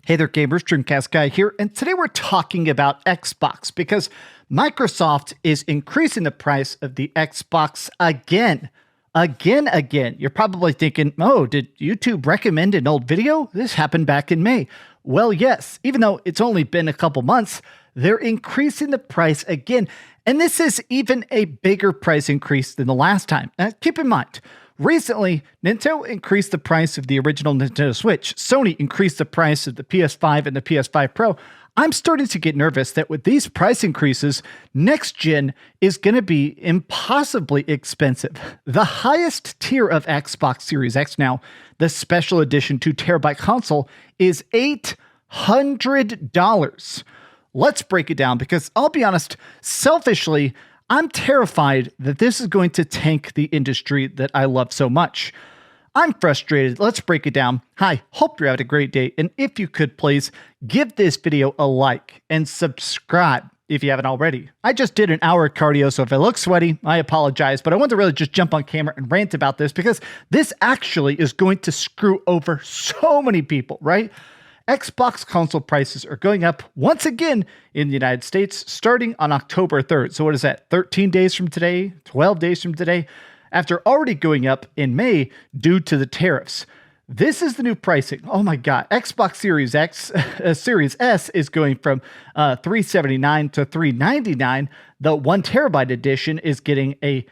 Hey there, gamers. DreamcastGuy here, and today we're talking about Xbox because Microsoft is increasing the price of the Xbox again. Again. You're probably thinking, oh, did YouTube recommend an old video? This happened back in May. Well, yes, even though it's only been a couple months, they're increasing the price again. And this is even a bigger price increase than the last time. Now, keep in mind, recently, Nintendo increased the price of the original Nintendo Switch. Sony increased the price of the PS5 and the PS5 Pro. I'm starting to get nervous that with these price increases, next gen is going to be impossibly expensive. The highest tier of Xbox Series X now, the special edition 2 terabyte console, is $800. Let's break it down because I'll be honest, selfishly, I'm terrified that this is going to tank the industry that I love so much. I'm frustrated. Let's break it down. Hi, hope you're having a great day. And if you could please give this video a like and subscribe if you haven't already. I just did an hour of cardio, so if I look sweaty, I apologize. But I want to really just jump on camera and rant about this because this actually is going to screw over so many people, right? Xbox console prices are going up once again in the United States starting on October 3rd. So what is that? 13 days from today? 12 days from today? After already going up in May due to the tariffs. This is the new pricing. Oh my God. Xbox Series Series S is going from $379 to $399. The 1 terabyte edition is getting a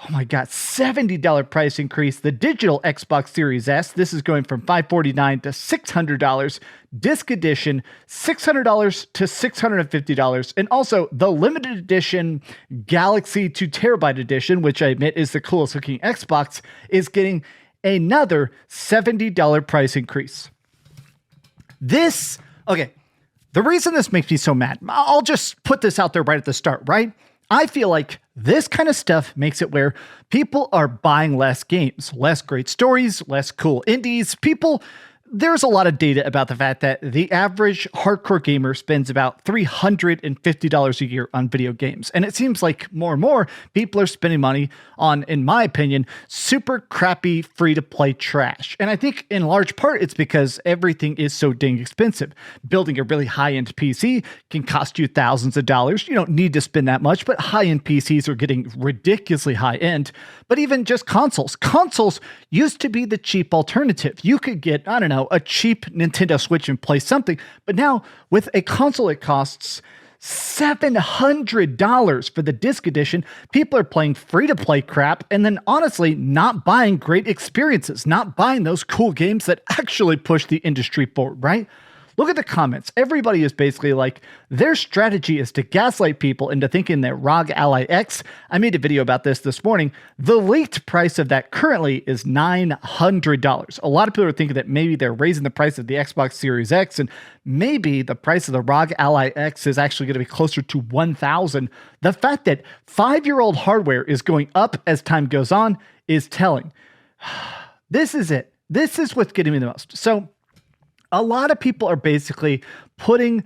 $70 price increase. The digital Xbox Series S, this is going from $549 to $600. Disc edition, $600 to $650. And also the limited edition Galaxy 2 terabyte edition, which I admit is the coolest looking Xbox, is getting another $70 price increase. The reason this makes me so mad, I'll just put this out there right at the start, right? I feel like this kind of stuff makes it where people are buying less games, less great stories, less cool indies. There's a lot of data about the fact that the average hardcore gamer spends about $350 a year on video games. And it seems like more and more people are spending money on, in my opinion, super crappy free-to-play trash. And I think in large part it's because everything is so dang expensive. Building a really high-end PC can cost you thousands of dollars. You don't need to spend that much, but high-end PCs are getting ridiculously high-end. But even just consoles. Consoles used to be the cheap alternative. You could get, a cheap Nintendo Switch and play something. But now with a console, it costs $700 for the disc edition. People are playing free-to-play crap and then honestly not buying great experiences, not buying those cool games that actually push the industry forward, right? Look at the comments. Everybody is basically like, their strategy is to gaslight people into thinking that ROG Ally X, I made a video about this morning, the leaked price of that currently is $900. A lot of people are thinking that maybe they're raising the price of the Xbox Series X and maybe the price of the ROG Ally X is actually going to be closer to $1,000. The fact that 5-year-old hardware is going up as time goes on is telling. This is it. This is what's getting me the most. So, a lot of people are basically putting,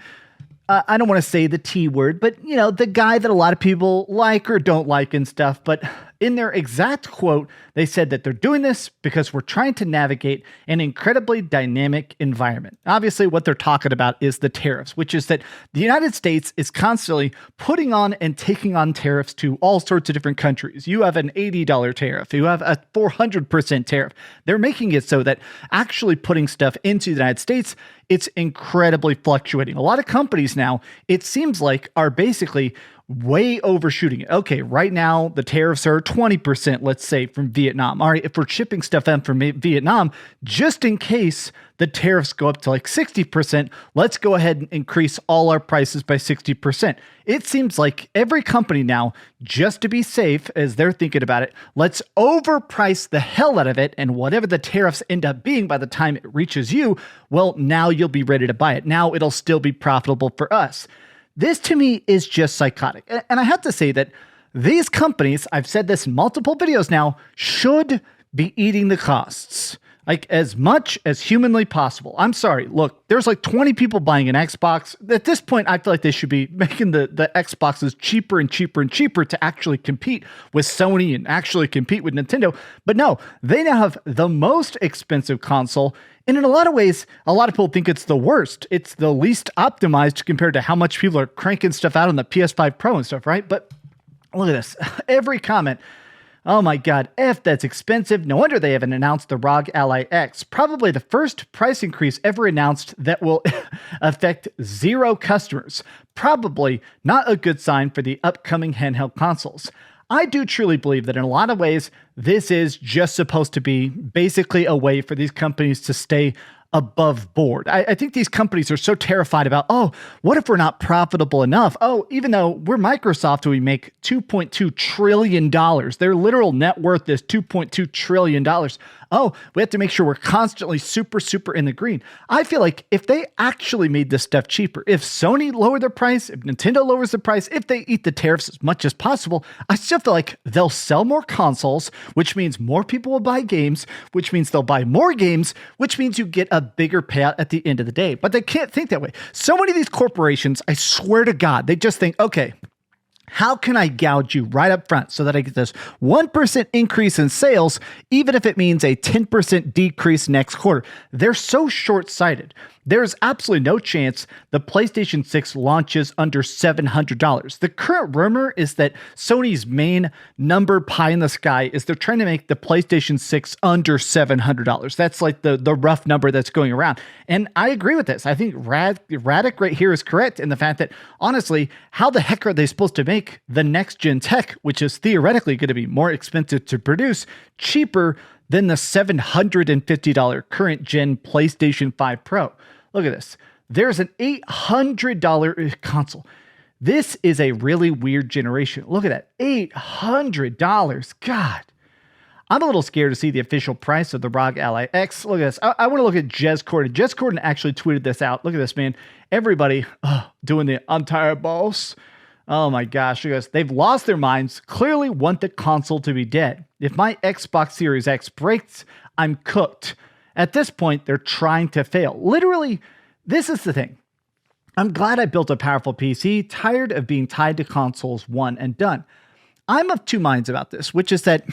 I don't want to say the T word, but the guy that a lot of people like or don't like and stuff. But in their exact quote, they said that they're doing this because we're trying to navigate an incredibly dynamic environment. Obviously, what they're talking about is the tariffs, which is that the United States is constantly putting on and taking on tariffs to all sorts of different countries. You have an $80 tariff. You have a 400% tariff. They're making it so that actually putting stuff into the United States, it's incredibly fluctuating. A lot of companies now, it seems like, are basically way overshooting it. Okay, right now the tariffs are 20%, let's say, from Vietnam. All right, if we're shipping stuff in from Vietnam, just in case the tariffs go up to like 60%, let's go ahead and increase all our prices by 60%. It seems like every company now, just to be safe, as they're thinking about it, let's overprice the hell out of it, and whatever the tariffs end up being by the time it reaches you, well, now you'll be ready to buy it. Now it'll still be profitable for us. This to me is just psychotic. And I have to say that these companies, I've said this in multiple videos now, should be eating the costs. Like as much as humanly possible. I'm sorry. Look, there's like 20 people buying an Xbox. At this point, I feel like they should be making the Xboxes cheaper and cheaper and cheaper to actually compete with Sony and actually compete with Nintendo. But no, they now have the most expensive console. And in a lot of ways, a lot of people think it's the worst. It's the least optimized compared to how much people are cranking stuff out on the PS5 Pro and stuff, right? But look at this. Every comment. Oh my God, F, that's expensive. No wonder they haven't announced the ROG Ally X. Probably the first price increase ever announced that will affect 0 customers. Probably not a good sign for the upcoming handheld consoles. I do truly believe that in a lot of ways, this is just supposed to be basically a way for these companies to stay above board. I think these companies are so terrified about, oh, what if we're not profitable enough? Oh, even though we're Microsoft, we make $2.2 trillion. Their literal net worth is $2.2 trillion. Oh, we have to make sure we're constantly super, super in the green. I feel like if they actually made this stuff cheaper, if Sony lowered their price, if Nintendo lowers the price, if they eat the tariffs as much as possible, I still feel like they'll sell more consoles, which means more people will buy games, which means they'll buy more games, which means you get a bigger payout at the end of the day. But they can't think that way. So many of these corporations, I swear to God, they just think, okay, how can I gouge you right up front so that I get this 1% increase in sales, even if it means a 10% decrease next quarter? They're so short-sighted. There's absolutely no chance the PlayStation 6 launches under $700. The current rumor is that Sony's main number pie in the sky is they're trying to make the PlayStation 6 under $700. That's like the rough number that's going around. And I agree with this. I think Radic right here is correct in the fact that, honestly, how the heck are they supposed to make the next gen tech, which is theoretically going to be more expensive to produce, cheaper than the $750 current gen PlayStation 5 Pro? Look at this. There's an $800 console. This is a really weird generation. Look at that. $800. God. I'm a little scared to see the official price of the ROG Ally X. Look at this. I want to look at Jez Corden. Jez Corden actually tweeted this out. Look at this, man. Everybody doing the I'm tired, boss. Oh my gosh. Look at this. They've lost their minds. Clearly want the console to be dead. If my Xbox Series X breaks, I'm cooked. At this point, they're trying to fail. Literally, this is the thing. I'm glad I built a powerful PC, tired of being tied to consoles, one and done. I'm of two minds about this, which is that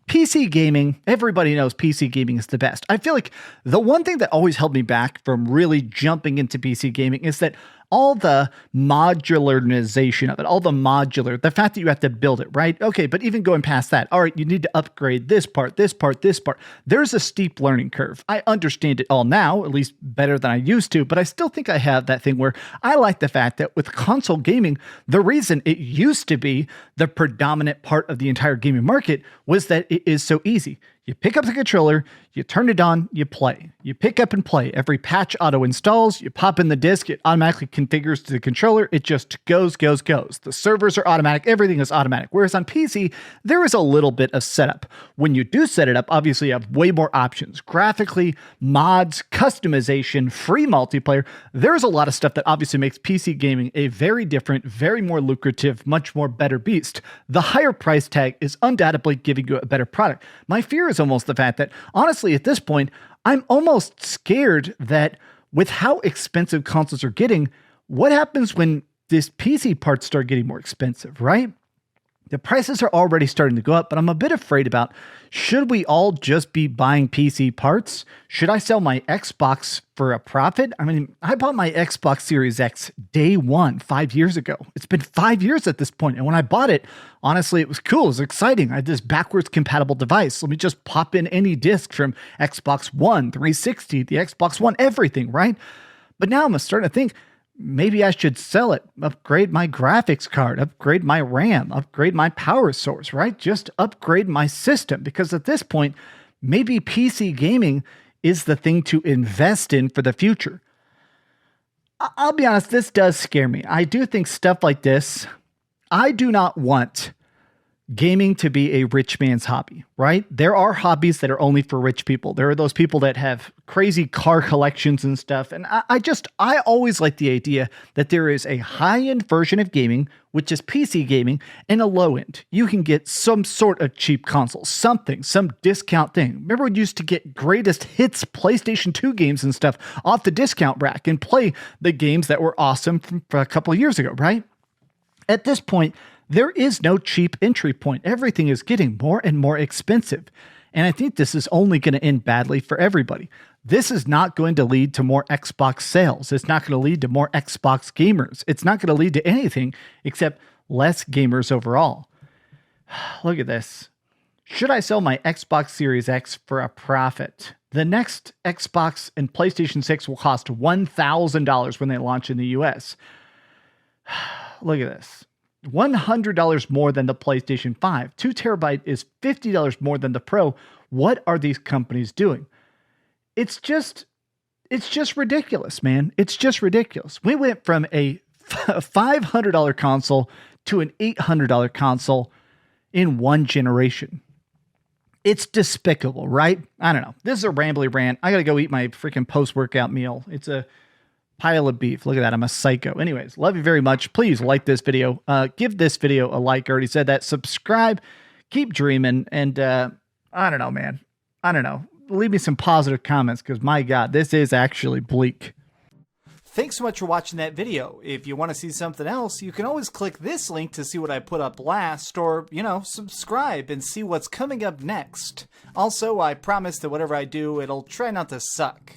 PC gaming, everybody knows PC gaming is the best. I feel like the one thing that always held me back from really jumping into PC gaming is that all the modularization of it, all the fact that you have to build it, right? Okay, but even going past that, all right, you need to upgrade this part, this part, this part. There's a steep learning curve. I understand it all now, at least better than I used to, but I still think I have that thing where I like the fact that with console gaming, the reason it used to be the predominant part of the entire gaming market was that it is so easy. You pick up the controller, you turn it on, you play. You pick up and play. Every patch auto installs, you pop in the disc, it automatically configures to the controller. It just goes. The servers are automatic. Everything is automatic. Whereas on PC, there is a little bit of setup. When you do set it up, obviously you have way more options. Graphically, mods, customization, free multiplayer. There's a lot of stuff that obviously makes PC gaming a very different, very more lucrative, much more better beast. The higher price tag is undoubtedly giving you a better product. My fear is almost the fact that, honestly, at this point, I'm almost scared that with how expensive consoles are getting, what happens when this PC parts start getting more expensive, right? The prices are already starting to go up, but I'm a bit afraid about, should we all just be buying PC parts? Should I sell my Xbox for a profit? I mean, I bought my Xbox Series X day one 5 years ago. It's been 5 years at this point, and when I bought it, honestly, it was cool. It was exciting. I had this backwards compatible device. Let me just pop in any disc from Xbox One, 360, the Xbox One, everything, right? But now I'm starting to think, maybe I should sell it, upgrade my graphics card, upgrade my RAM, upgrade my power source, right? Just upgrade my system, because at this point, maybe PC gaming is the thing to invest in for the future. I'll be honest, this does scare me. I do think stuff like this, I do not want gaming to be a rich man's hobby, right? There are hobbies that are only for rich people. There are those people that have crazy car collections and stuff. And I always like the idea that there is a high-end version of gaming, which is PC gaming, and a low-end. You can get some sort of cheap console, something, some discount thing. Remember when you used to get greatest hits PlayStation 2 games and stuff off the discount rack and play the games that were awesome from a couple of years ago, right? At this point, there is no cheap entry point. Everything is getting more and more expensive. And I think this is only going to end badly for everybody. This is not going to lead to more Xbox sales. It's not going to lead to more Xbox gamers. It's not going to lead to anything except less gamers overall. Look at this. Should I sell my Xbox Series X for a profit? The next Xbox and PlayStation 6 will cost $1,000 when they launch in the US. Look at this. $100 more than the PlayStation 5. 2 terabyte is $50 more than the Pro. What are these companies doing? It's just ridiculous, man. It's just ridiculous. We went from a $500 console to an $800 console in one generation. It's despicable, right? I don't know. This is a rambly rant. I got to go eat my freaking post-workout meal. It's a pile of beef. Look at that. I'm a psycho. Anyways, love you very much. Please like this video. Give this video a like. I already said that. Subscribe. Keep dreaming. And I don't know, man. I don't know. Leave me some positive comments because, my God, this is actually bleak. Thanks so much for watching that video. If you want to see something else, you can always click this link to see what I put up last, or, subscribe and see what's coming up next. Also, I promise that whatever I do, it'll try not to suck.